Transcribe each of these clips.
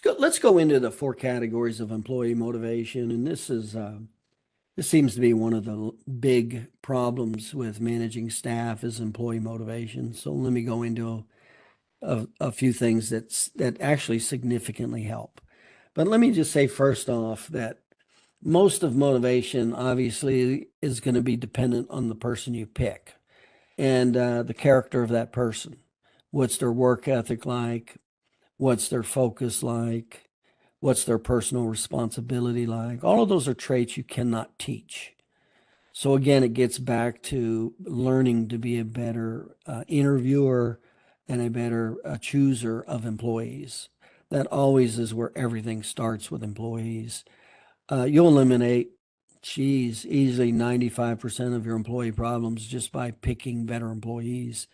Let's go into the four categories of employee motivation, and this seems to be one of the big problems with managing staff is employee motivation. So let me go into a few things that actually significantly help. But let me just say first off that most of motivation obviously is going to be dependent on the person you pick and the character of that person. What's their work ethic like? What's their focus like? What's their personal responsibility like? All of those are traits you cannot teach. So again, it gets back to learning to be a better interviewer and a better chooser of employees. That always is where everything starts with employees. You'll eliminate, easily 95% of your employee problems just by picking better employees.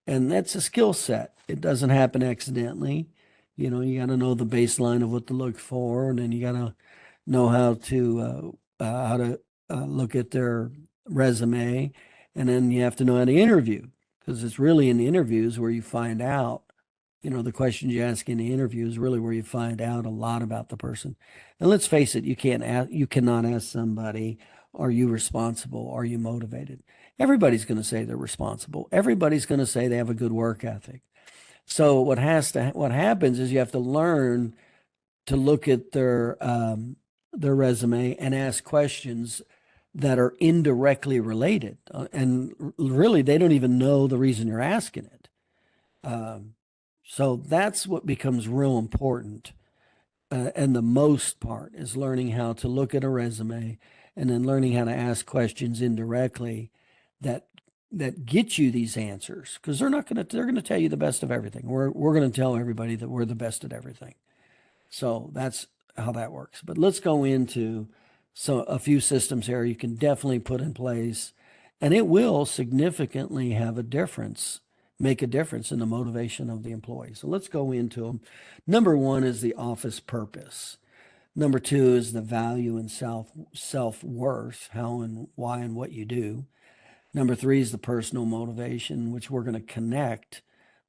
And that's a skill set. It doesn't happen accidentally. You got to know the baseline of what to look for, and then you got to know how to look at their resume, and then you have to know how to interview because it's really in the interviews where you find out. The questions you ask in the interview is really where you find out a lot about the person. And let's face it, you cannot ask somebody, "Are you responsible? Are you motivated?" Everybody's going to say they're responsible. Everybody's going to say they have a good work ethic. So what happens is you have to learn to look at their resume and ask questions that are indirectly related. And really, they don't even know the reason you're asking it. So that's what becomes real important. And the most part is learning how to look at a resume and then learning how to ask questions indirectly that get you these answers because they're going to tell you the best of everything. We're going to tell everybody that we're the best at everything. So that's how that works. But let's go into a few systems here you can definitely put in place, and it will significantly make a difference in the motivation of the employee. So let's go into them. Number one is the office purpose. Number two is the value and self-worth, how and why and what you do. Number three is the personal motivation, which we're going to connect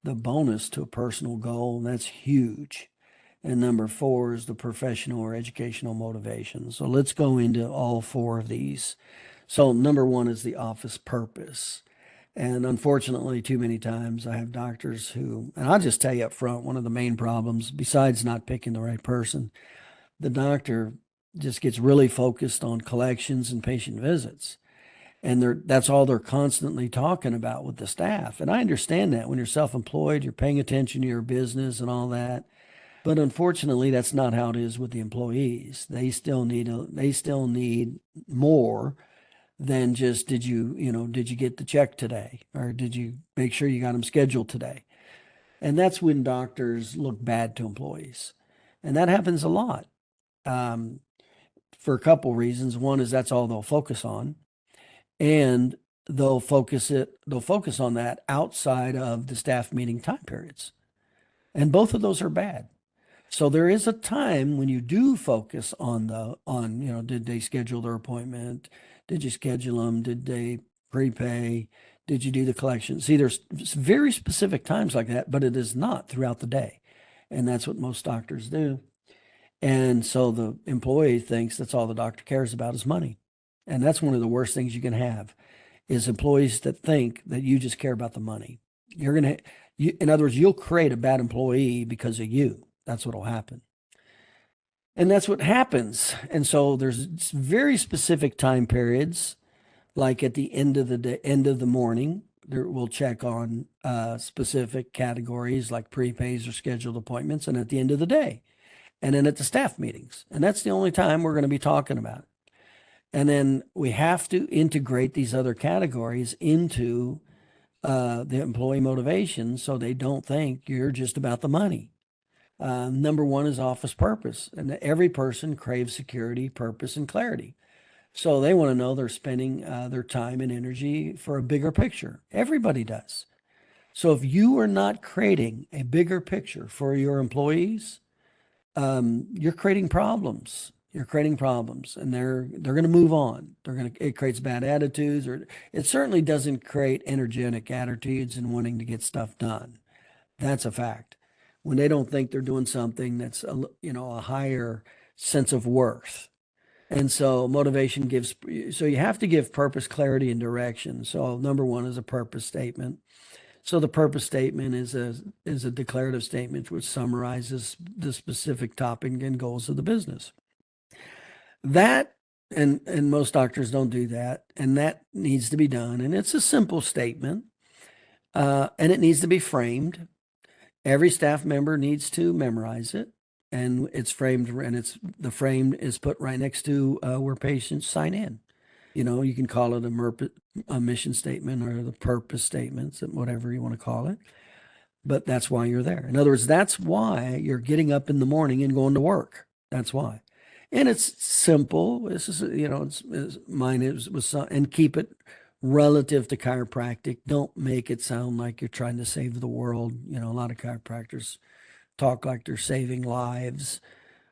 the bonus to a personal goal. And that's huge. And number four is the professional or educational motivation. So let's go into all four of these. So number one is the office purpose. And unfortunately, too many times I have doctors and I'll just tell you up front, one of the main problems, besides not picking the right person, the doctor just gets really focused on collections and patient visits. And that's all they're constantly talking about with the staff. And I understand that when you're self-employed, you're paying attention to your business and all that. But unfortunately, that's not how it is with the employees. They still need more than just did you get the check today, or did you make sure you got them scheduled today? And that's when doctors look bad to employees, and that happens a lot for a couple reasons. One is that's all they'll focus on, and they'll focus on that outside of the staff meeting time periods, and both of those are bad. So there is a time when you do focus did they schedule their appointment? Did you schedule them? Did they prepay? Did you do the collection? See, there's very specific times like that, but it is not throughout the day. And that's what most doctors do. And so the employee thinks that's all the doctor cares about is money. And that's one of the worst things you can have is employees that think that you just care about the money. In other words, you'll create a bad employee because of you. That's what will happen. And that's what happens. And so there's very specific time periods, like at the end of the day, end of the morning, we'll check on specific categories like prepays or scheduled appointments, and at the end of the day, and then at the staff meetings. And that's the only time we're going to be talking about it. And then we have to integrate these other categories into the employee motivation so they don't think you're just about the money. Number one is office purpose, and every person craves security, purpose, and clarity. So they want to know they're spending their time and energy for a bigger picture. Everybody does. So if you are not creating a bigger picture for your employees, you're creating problems. You're creating problems, and they're going to move on. It creates bad attitudes, or it certainly doesn't create energetic attitudes and wanting to get stuff done. That's a fact. when they don't think they're doing something that's a higher sense of worth. And so motivation so you have to give purpose, clarity, and direction. So number one is a purpose statement. So the purpose statement is a declarative statement which summarizes the specific topic and goals of the business. That and most doctors don't do that, and that needs to be done. And it's a simple statement, and it needs to be framed. Every staff member needs to memorize it, and it's framed, and the frame is put right next to where patients sign in. You can call it a mission statement or the purpose statements, whatever you want to call it. But that's why you're there. In other words, that's why you're getting up in the morning and going to work. That's why. And it's simple. This is, mine was, and keep it relative to chiropractic. Don't make it sound like you're trying to save the world. A lot of chiropractors talk like they're saving lives.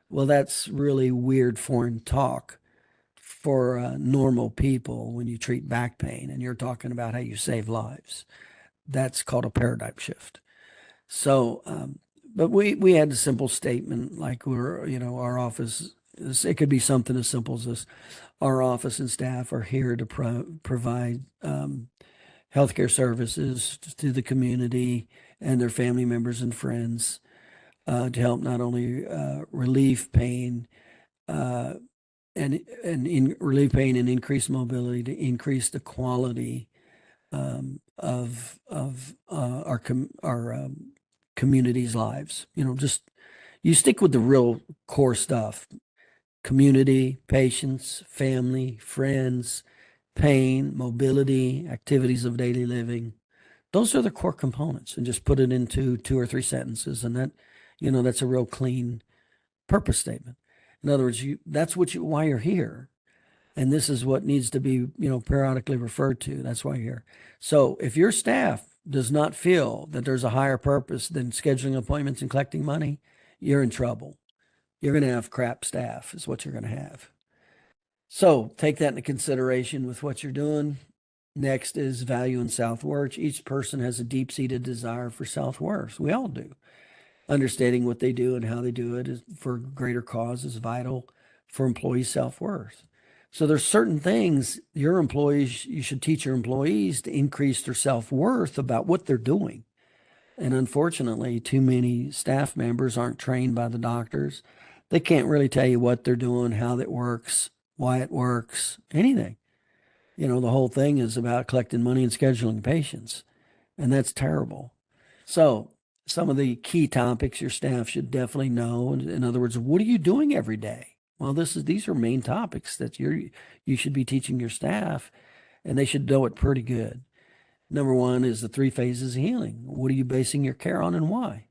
Well, that's really weird foreign talk for normal people when you treat back pain and you're talking about how you save lives. That's called a paradigm shift. So, but we had a simple statement like our office, it could be something as simple as this. Our office and staff are here to provide healthcare services to the community and their family members and friends to help not only relieve pain, and relieve pain and increase mobility, to increase the quality of our community's lives. Just you stick with the real core stuff: community, patients, family, friends, pain, mobility, activities of daily living. Those are the core components, and just put it into 2 or 3 sentences, and that's a real clean purpose statement. In other words, that's why you're here. And this is what needs to be, periodically referred to. That's why you're here. So if your staff does not feel that there's a higher purpose than scheduling appointments and collecting money, you're in trouble. You're going to have crap staff is what you're going to have. So take that into consideration with what you're doing. Next is value and self-worth. Each person has a deep-seated desire for self-worth. We all do. Understanding what they do and how they do it for greater cause is vital for employee self-worth. So there's certain things you should teach your employees to increase their self-worth about what they're doing. And unfortunately, too many staff members aren't trained by the doctors. They can't really tell you what they're doing, how that works, why it works, anything. The whole thing is about collecting money and scheduling patients, and that's terrible. So some of the key topics your staff should definitely know. In other words, what are you doing every day? Well, these are main topics that you should be teaching your staff, and they should know it pretty good. Number one is the 3 phases of healing. What are you basing your care on and why?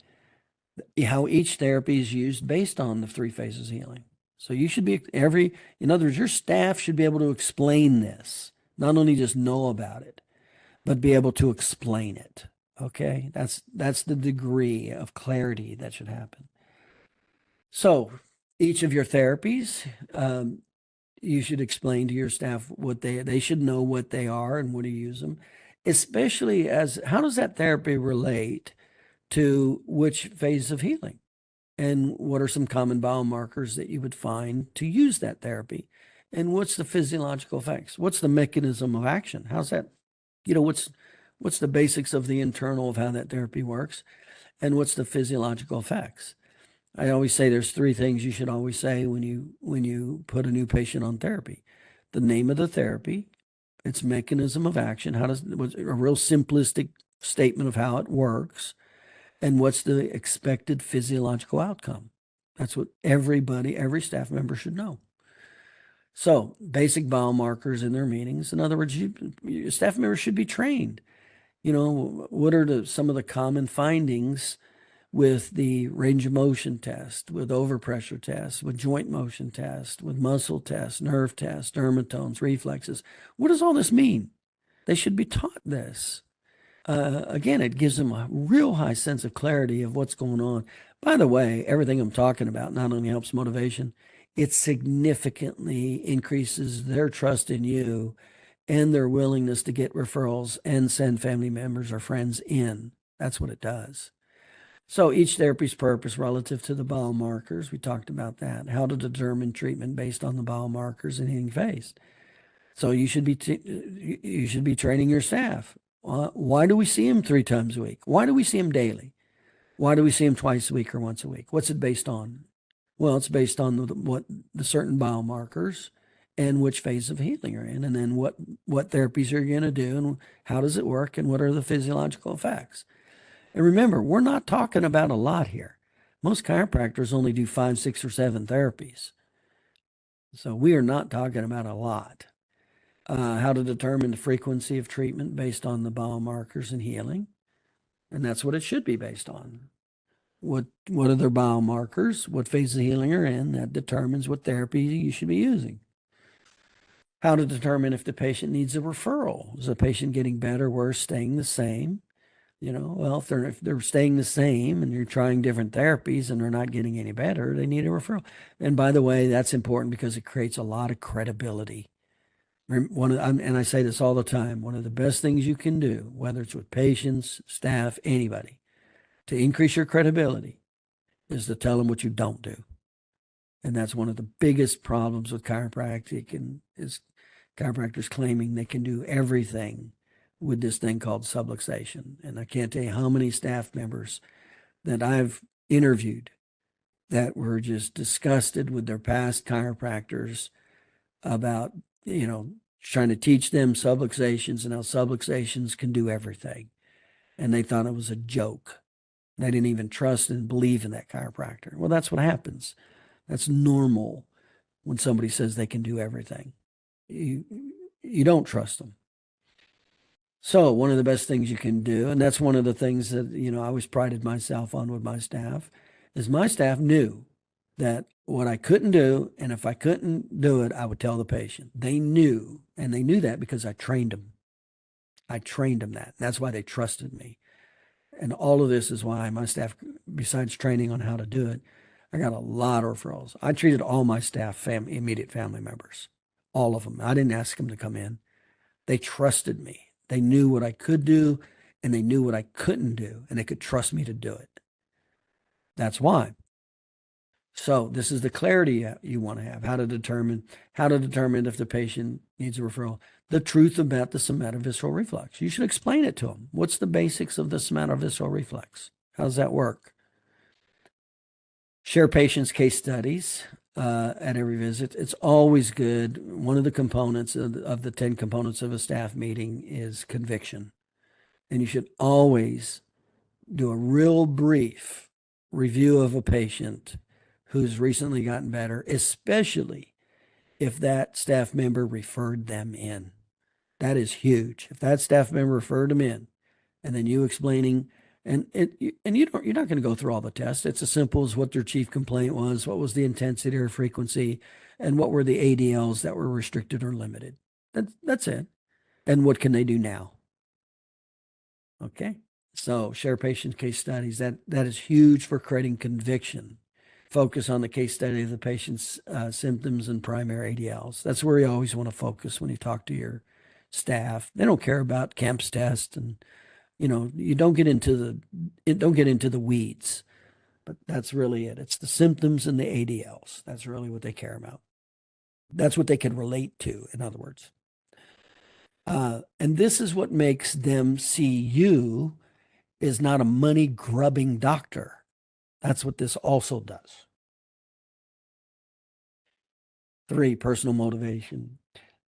How each therapy is used based on the 3 phases of healing. So you should be in other words, your staff should be able to explain this, not only just know about it, but be able to explain it. Okay, that's the degree of clarity that should happen. So each of your therapies, you should explain to your staff what they should know what they are and what to use them, especially as how does that therapy relate to which phase of healing, and what are some common biomarkers that you would find to use that therapy, and what's the physiological effects, what's the mechanism of action, how's that, what's the basics of the internal of how that therapy works, and what's the physiological effects. I always say there's 3 things you should always say when you put a new patient on therapy: the name of the therapy, its mechanism of action, what's a real simplistic statement of how it works, and what's the expected physiological outcome. That's what every staff member should know. So basic biomarkers in their meetings. In other words, your staff members should be trained. What are some of the common findings with the range of motion test, with overpressure test, with joint motion test, with muscle test, nerve test, dermatomes, reflexes. What does all this mean? They should be taught this. Again, it gives them a real high sense of clarity of what's going on. By the way, everything I'm talking about not only helps motivation, it significantly increases their trust in you and their willingness to get referrals and send family members or friends in. That's what it does. So each therapy's purpose relative to the biomarkers, we talked about that. How to determine treatment based on the biomarkers in healing phase. So you should be training your staff. Why do we see them 3 times a week? Why do we see them daily? Why do we see them twice a week or once a week? What's it based on? Well, it's based on what the certain biomarkers and which phase of healing you're in, and then what therapies are you going to do, and how does it work, and what are the physiological effects. And remember, we're not talking about a lot here. Most chiropractors only do 5, 6, or 7 therapies. So we are not talking about a lot. How to determine the frequency of treatment based on the biomarkers and healing. And that's what it should be based on. What are their biomarkers? What phase of healing you're in? That determines what therapy you should be using. How to determine if the patient needs a referral. Is the patient getting better, worse, staying the same? Well, if they're staying the same and you're trying different therapies and they're not getting any better, they need a referral. And by the way, that's important because it creates a lot of credibility. And I say this all the time, one of the best things you can do, whether it's with patients, staff, anybody, to increase your credibility is to tell them what you don't do. And that's one of the biggest problems with chiropractic, and is chiropractors claiming they can do everything with this thing called subluxation. And I can't tell you how many staff members that I've interviewed that were just disgusted with their past chiropractors about, trying to teach them subluxations and how subluxations can do everything. And they thought it was a joke. They didn't even trust and believe in that chiropractor. Well, that's what happens. That's normal when somebody says they can do everything. You don't trust them. So one of the best things you can do, and that's one of the things that, I always prided myself on with my staff, is my staff knew that what I couldn't do, and if I couldn't do it, I would tell the patient. They knew, and they knew that because I trained them. I trained them that. That's why they trusted me. And all of this is why my staff, besides training on how to do it, I got a lot of referrals. I treated all my staff immediate family members, all of them. I didn't ask them to come in. They trusted me. They knew what I could do, and they knew what I couldn't do, and they could trust me to do it. That's why. So this is the clarity you want to have, how to determine if the patient needs a referral. The truth about the somatovisceral reflex. You should explain it to them. What's the basics of the somatovisceral reflex? How does that work? Share patients' case studies at every visit. It's always good. One of the components of the 10 components of a staff meeting is conviction. And you should always do a real brief review of a patient who's recently gotten better, especially if that staff member referred them in. That is huge. If that staff member referred them in, and then you explaining, and you're not going to go through all the tests. It's as simple as what their chief complaint was, what was the intensity or frequency, and what were the ADLs that were restricted or limited. That's it. And what can they do now? Okay. So share patient case studies. That is huge for creating conviction. Focus on the case study of the patient's symptoms and primary ADLs. That's where you always want to focus when you talk to your staff. They don't care about Kemp's test, and you don't get into the weeds, but that's really it. It's the symptoms and the ADLs. That's really what they care about. That's what they can relate to, in other words. And this is what makes them see you as not a money grubbing doctor. That's what this also does. 3, personal motivation.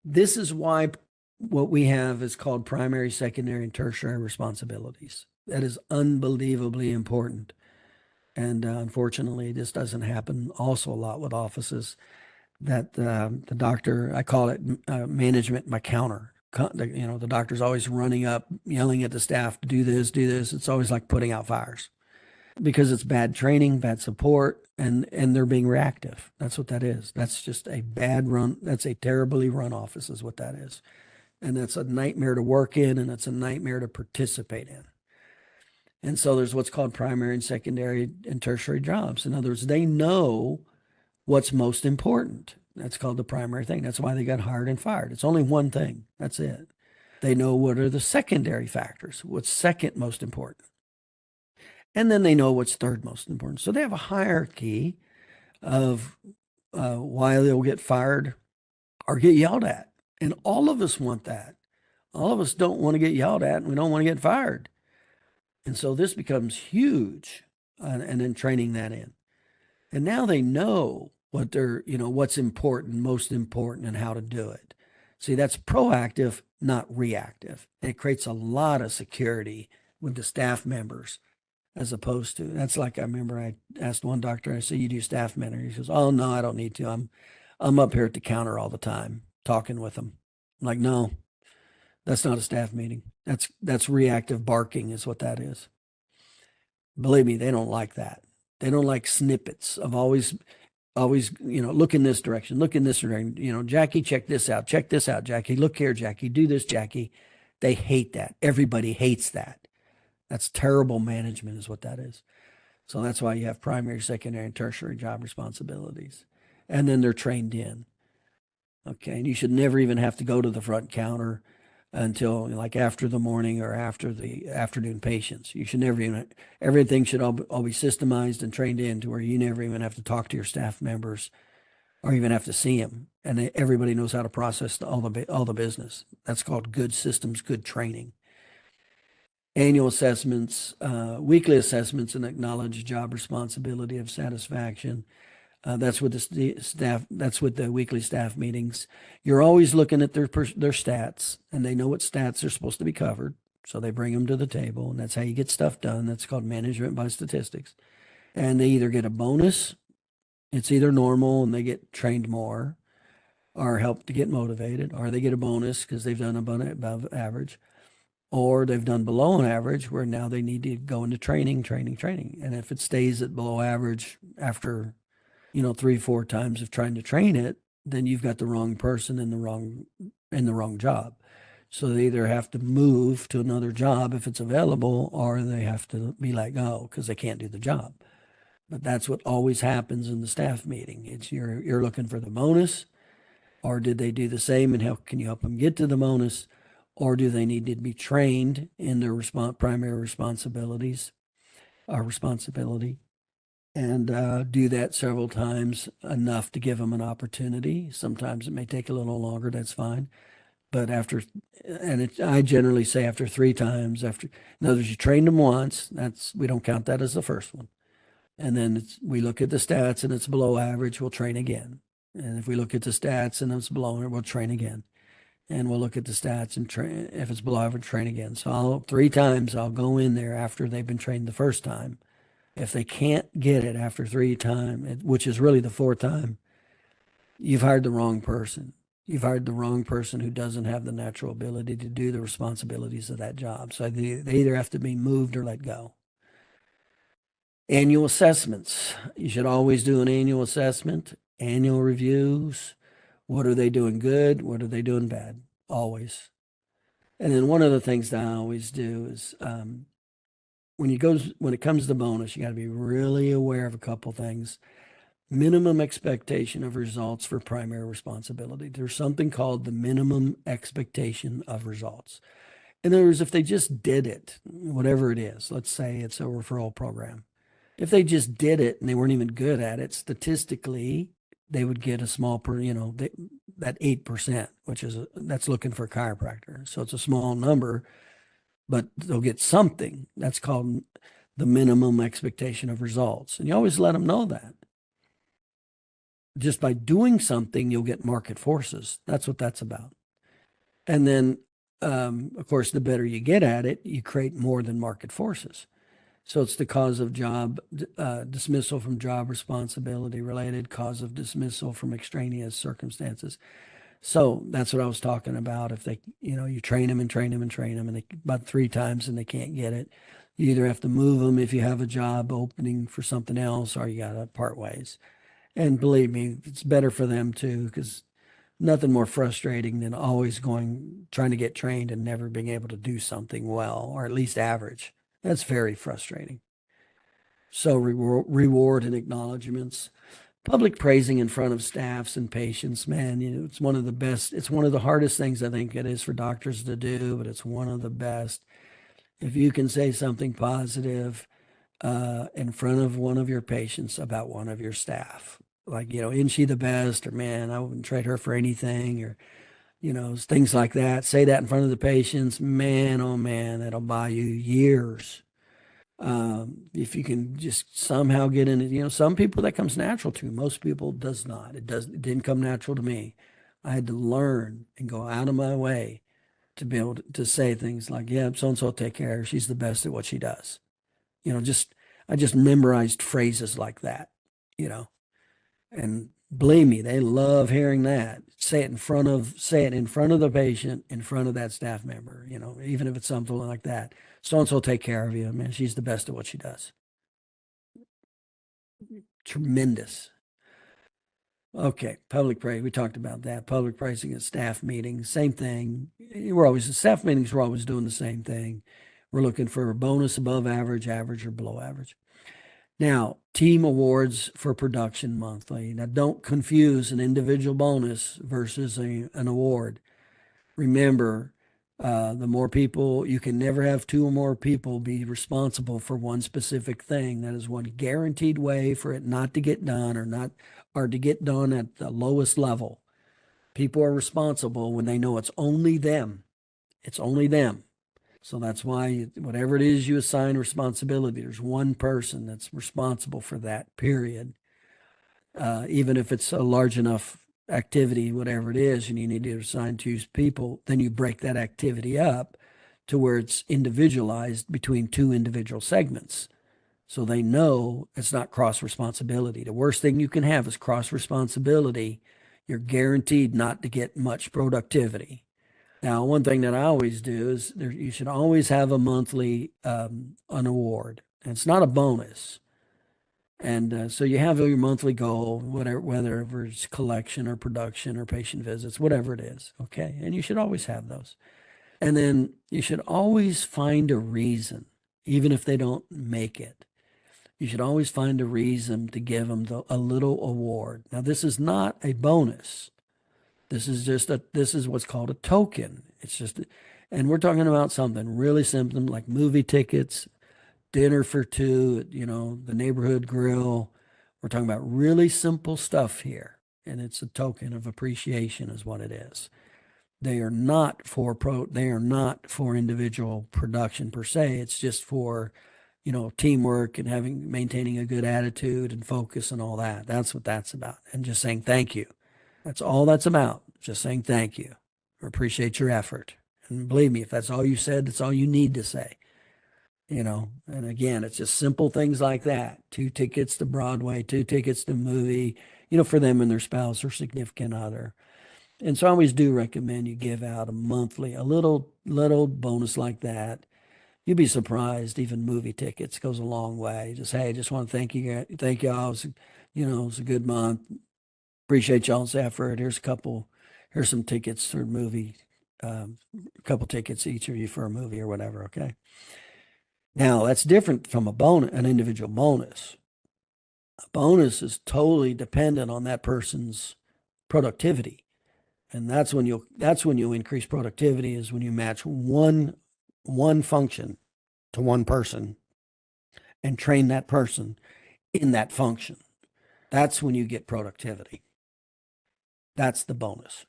This is why what we have is called primary, secondary, and tertiary responsibilities. That is unbelievably important. And unfortunately, this doesn't happen also a lot with offices that the doctor, I call it management by counter. The doctor's always running up, yelling at the staff to do this, do this. It's always like putting out fires because it's bad training, bad support, and they're being reactive. That's what that is. That's just a bad run. That's a terribly run office is what that is. And that's a nightmare to work in, and it's a nightmare to participate in. And so there's what's called primary and secondary and tertiary jobs. In other words, they know what's most important. That's called the primary thing. That's why they got hired and fired. It's only one thing. That's it. They know what are the secondary factors, what's second most important. And then they know what's third most important. So they have a hierarchy of why they'll get fired or get yelled at. And all of us want that. All of us don't want to get yelled at and we don't want to get fired. And so this becomes huge, and then training that in. And now they know what they're, what's important, most important, and how to do it. See, that's proactive, not reactive. And it creates a lot of security with the staff members as opposed to, that's like, I remember I asked one doctor, I said, you do staff mentoring? He goes, oh, no, I don't need to. I'm up here at the counter all the time talking with them. I'm like, no, that's not a staff meeting. That's reactive barking is what that is. Believe me, they don't like that. They don't like snippets of always, look in this direction, look in this direction. Jackie, check this out, Jackie. Look here, Jackie, do this, Jackie. They hate that. Everybody hates that. That's terrible management is what that is. So that's why you have primary, secondary, and tertiary job responsibilities. And then they're trained in. Okay. And you should never even have to go to the front counter until like after the morning or after the afternoon patients. You should never even, everything should all be systemized and trained in to where you never even have to talk to your staff members or even have to see them. And everybody knows how to process all the business. That's called good systems, good training. Annual assessments, weekly assessments, and acknowledge job responsibility of satisfaction. That's with the staff. That's with the weekly staff meetings. You're always looking at their stats, and they know what stats are supposed to be covered. So they bring them to the table, and that's how you get stuff done. That's called management by statistics. And they either get a bonus, it's either normal and they get trained more, or help to get motivated, or they get a bonus because they've done above average, or they've done below an average where now they need to go into training. And if it stays at below average after 3-4 times of trying to train it, then you've got the wrong person in the wrong job. So they either have to move to another job if it's available, or they have to be let go because they can't do the job. But that's what always happens in the staff meeting. It's you're looking for the bonus, or did they do the same and can you help them get to the bonus, or do they need to be trained in their primary responsibilities or responsibility? And do that several times, enough to give them an opportunity. Sometimes it may take a little longer, that's fine. But I generally say after 3 times, in other words, you trained them once, we don't count that as the first one. And then we look at the stats and it's below average, we'll train again. And if we look at the stats and it's below it, we'll train again. And we'll look at the stats and train, if it's below average, train again. So 3 times I'll go in there after they've been trained the first time. If they can't get it after 3 times, which is really the 4th time, you've hired the wrong person. You've hired the wrong person who doesn't have the natural ability to do the responsibilities of that job. So they either have to be moved or let go. Annual assessments. You should always do an annual assessment, annual reviews. What are they doing good? What are they doing bad? Always. And then one of the things that I always do is when it comes to bonus, you got to be really aware of a couple things. Minimum expectation of results for primary responsibility. There's something called the minimum expectation of results. In other words, if they just did it, whatever it is, let's say it's a referral program. If they just did it and they weren't even good at it, statistically, they would get a small that 8%, that's looking for a chiropractor. So it's a small number, but they'll get something. That's called the minimum expectation of results. And you always let them know that. Just by doing something, you'll get market forces. That's what that's about. And then, of course, the better you get at it, you create more than market forces. So it's the cause of job dismissal from job responsibility related, cause of dismissal from extraneous circumstances. So that's what I was talking about. If they, you train them and train them and train them, and about 3 times and they can't get it, you either have to move them if you have a job opening for something else, or you got to part ways. And believe me, it's better for them too, because nothing more frustrating than always trying to get trained and never being able to do something well, or at least average. That's very frustrating. So reward and acknowledgments, public praising in front of staffs and patients, man, it's one of the best. It's one of the hardest things I think it is for doctors to do, but it's one of the best. If you can say something positive, in front of one of your patients about one of your staff. Like, isn't she the best? Or, man, I wouldn't trade her for anything. Or, things like that. Say that in front of the patients. Man, oh man, that'll buy you years. If you can just somehow get in it, some people that comes natural to. Most people does not. It didn't come natural to me. I had to learn and go out of my way to be able to say things like, yeah, so and so take care of her. She's the best at what she does. Just I just memorized phrases like that, you know. And believe me, they love hearing that. Say it in front of the patient, in front of that staff member, even if it's something like that. So and so take care of you. Man, she's the best at what she does. Tremendous. Okay, public praise. We talked about that. Public praising at staff meetings, same thing. Staff meetings, we're always doing the same thing. We're looking for a bonus above average, average, or below average. Now, team awards for production monthly. Now, don't confuse an individual bonus versus an award. Remember, the more people, you can never have two or more people be responsible for one specific thing. That is one guaranteed way for it not to get done or to get done at the lowest level. People are responsible when they know it's only them. It's only them. So that's why whatever it is you assign responsibility, there's one person that's responsible for that, period. Even if it's a large enough activity, whatever it is, and you need to assign two people, then you break that activity up to where it's individualized between two individual segments. So they know it's not cross responsibility. The worst thing you can have is cross responsibility. You're guaranteed not to get much productivity. Now, one thing that I always do is you should always have a monthly an award. And it's not a bonus. And so you have your monthly goal, whether it's collection or production or patient visits, whatever it is. Okay. And you should always have those. And then you should always find a reason, even if they don't make it. You should always find a reason to give them a little award. Now, this is not a bonus. This is what's called a token. And we're talking about something really simple like movie tickets, dinner for two at, the neighborhood grill. We're talking about really simple stuff here. And it's a token of appreciation is what it is. They are not for individual production per se. It's just for, teamwork and maintaining a good attitude and focus and all that. That's what that's about. And just saying thank you. That's all that's about. Just saying thank you. I appreciate your effort. And believe me, if that's all you said, that's all you need to say. And again, it's just simple things like that. 2 tickets to Broadway, 2 tickets to movie, for them and their spouse or significant other. And so I always do recommend you give out a little bonus like that. You'd be surprised. Even movie tickets goes a long way. Just, hey, just want to thank you. Thank y'all. It was a good month. Appreciate y'all's effort. Here's some tickets for a movie. A couple tickets each of you for a movie or whatever. Okay. Now that's different from an individual bonus. A bonus is totally dependent on that person's productivity. And that's when you'll increase productivity is when you match one function to one person and train that person in that function. That's when you get productivity. That's the bonus.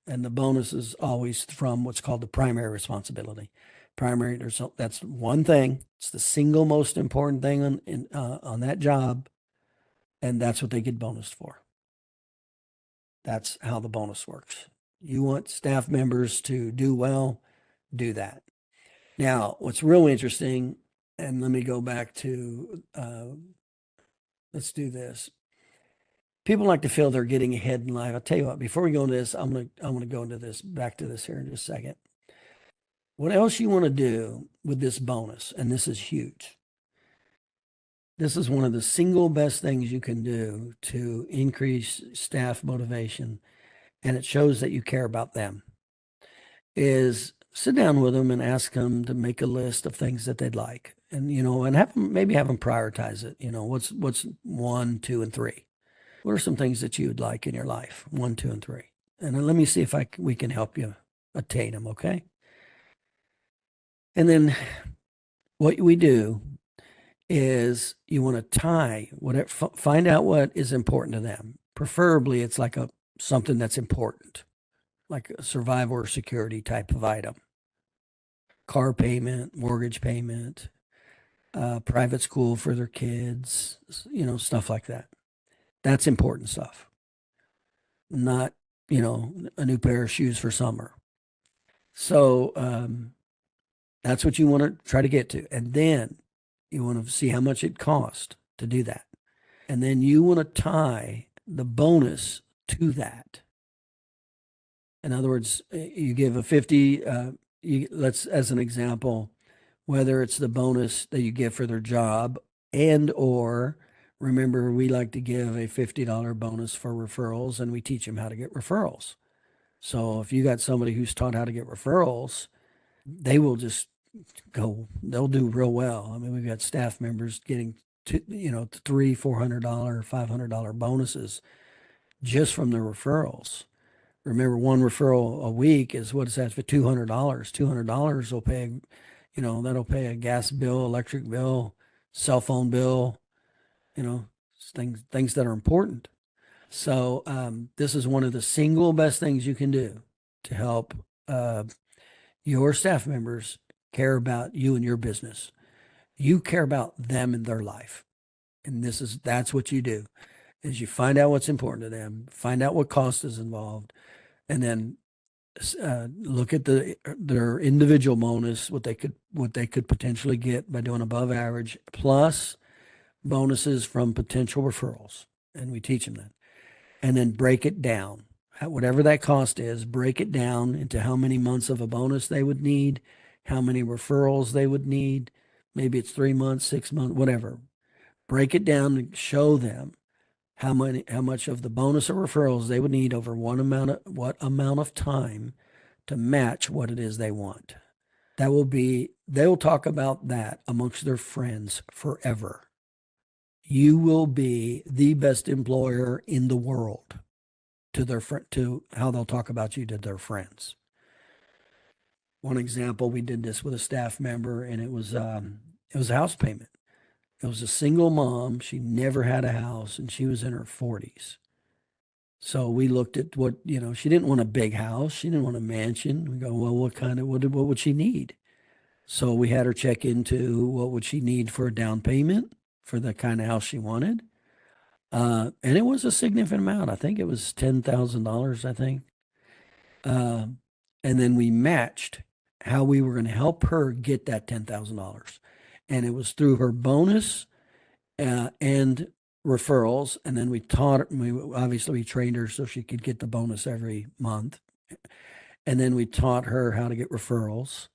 And the bonus is always from what's called the primary responsibility. That's one thing. It's the single most important thing on that job, and that's what they get bonused for. That's how the bonus works. You want staff members to do well, do that. Now, what's real interesting, and let me go back to, let's do this. People like to feel they're getting ahead in life. I'll tell you what, before we go into this, I'm gonna go into this, back to this here in just a second. What else you want to do with this bonus, and this is huge. This is one of the single best things you can do to increase staff motivation, and it shows that you care about them, is sit down with them and ask them to make a list of things that they'd like. And, and maybe have them prioritize it. What's 1, 2, and 3? What are some things that you would like in your life? 1, 2, and 3. And then let me see if we can help you attain them. Okay. And then what we do is you want to tie whatever, find out what is important to them. Preferably, it's like something that's important, like a survival or security type of item, car payment, mortgage payment, private school for their kids, stuff like that. That's important stuff, not, a new pair of shoes for summer. So that's what you want to try to get to. And then you want to see how much it costs to do that. And then you want to tie the bonus to that. In other words, you give a 50, let's, as an example, whether it's the bonus that you get for their job and or remember, we like to give a $50 bonus for referrals and we teach them how to get referrals. So if you got somebody who's taught how to get referrals, they will just they'll do real well. I mean, we've got staff members getting $300, $400, $500 bonuses just from the referrals. Remember, one referral a week is what is that for $200. $200 will pay, that'll pay a gas bill, electric bill, cell phone bill, you know, things that are important. So this is one of the single best things you can do to help your staff members care about you and your business. You care about them and their life. And that's what you do is you find out what's important to them, find out what cost is involved, and then look at their individual bonus, what they could potentially get by doing above average, plus bonuses from potential referrals. And we teach them that. And then break it down. Whatever that cost is, break it down into how many months of a bonus they would need, how many referrals they would need. Maybe it's 3 months, 6 months, whatever. Break it down and show them how much of the bonus or referrals they would need over what amount of time to match what it is they want. They'll talk about that amongst their friends forever. You will be the best employer in the world to how they'll talk about you to their friends. One example, we did this with a staff member, and it was a house payment. It was a single mom. She never had a house, and she was in her 40s. So we looked at she didn't want a big house. She didn't want a mansion. We go, well, what would she need? So we had her check into what would she need for a down payment for the kind of house she wanted. And it was a significant amount. I think it was $10,000, I think. And then we matched how we were going to help her get that $10,000. And it was through her bonus and referrals. And then we trained her so she could get the bonus every month. And then we taught her how to get referrals.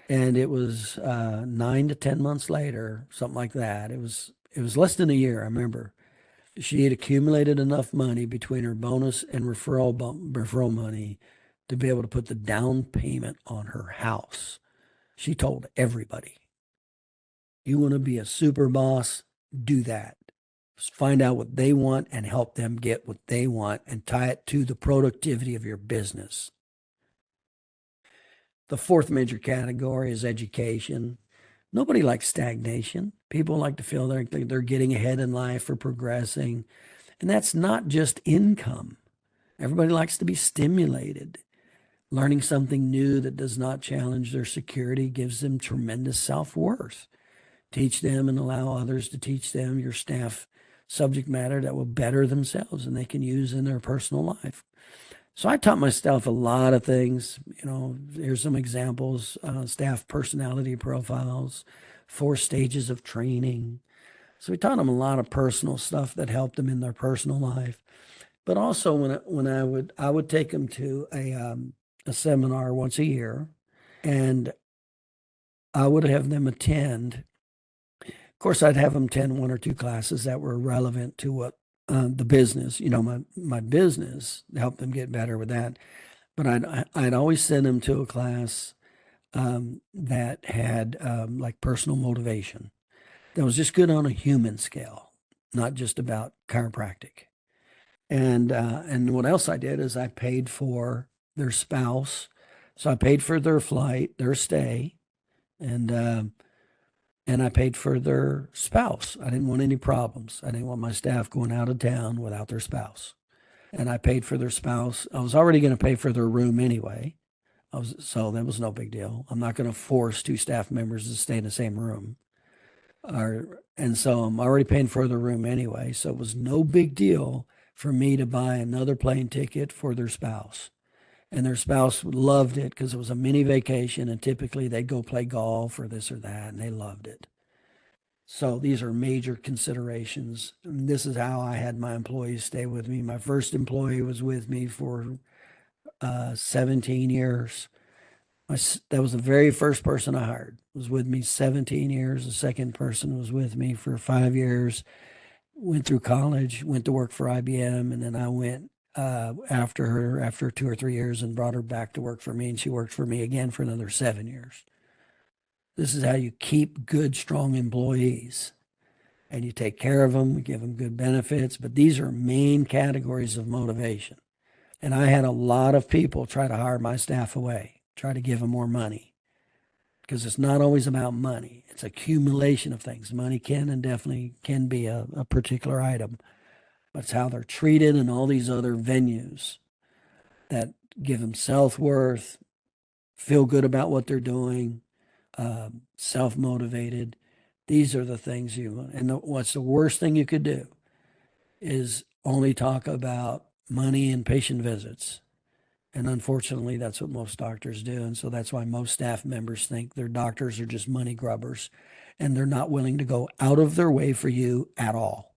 And it was 9 to 10 months later, something like that. It was less than a year, I remember. She had accumulated enough money between her bonus and referral money to be able to put the down payment on her house. She told everybody, you want to be a super boss, do that. Just find out what they want and help them get what they want and tie it to the productivity of your business. The fourth major category is education. Nobody likes stagnation. People like to feel they're getting ahead in life or progressing. And that's not just income. Everybody likes to be stimulated. Learning something new that does not challenge their security gives them tremendous self-worth. Teach them and allow others to teach them your staff subject matter that will better themselves and they can use in their personal life. So I taught my staff a lot of things. Here's some examples: staff personality profiles, 4 stages of training. So we taught them a lot of personal stuff that helped them in their personal life. But also when I would take them to a seminar once a year, and I would have them attend. Of course, I'd have them attend 1 or 2 classes that were relevant to what the business, my business, help them get better with that. But I'd always send them to a class that had like personal motivation, that was just good on a human scale, not just about chiropractic. And what else I did is I paid for their spouse, so I paid for their flight, their stay, and and I paid for their spouse. I didn't want any problems. I didn't want my staff going out of town without their spouse. And I paid for their spouse. I was already going to pay for their room anyway. So that was no big deal. I'm not going to force two staff members to stay in the same room. And so I'm already paying for their room anyway. So it was no big deal for me to buy another plane ticket for their spouse. And their spouse loved it because it was a mini vacation, and typically they'd go play golf or this or that, and they loved it. So these are major considerations. And this is how I had my employees stay with me. My first employee was with me for 17 years. That was the very first person I hired. Was with me 17 years. The second person was with me for 5 years. Went through college, went to work for IBM, and then I went after her after 2 or 3 years and brought her back to work for me, and she worked for me again for another 7 years. This is how you keep good, strong employees, and you take care of them, give them good benefits. But these are main categories of motivation. And I had a lot of people try to hire my staff away, try to give them more money, because it's not always about money. It's accumulation of things. Money can and definitely can be a particular item, but it's how they're treated in all these other venues that give them self-worth, feel good about what they're doing, self-motivated. These are the things what's the worst thing you could do is only talk about money and patient visits. And unfortunately, that's what most doctors do. And so that's why most staff members think their doctors are just money grubbers, and they're not willing to go out of their way for you at all.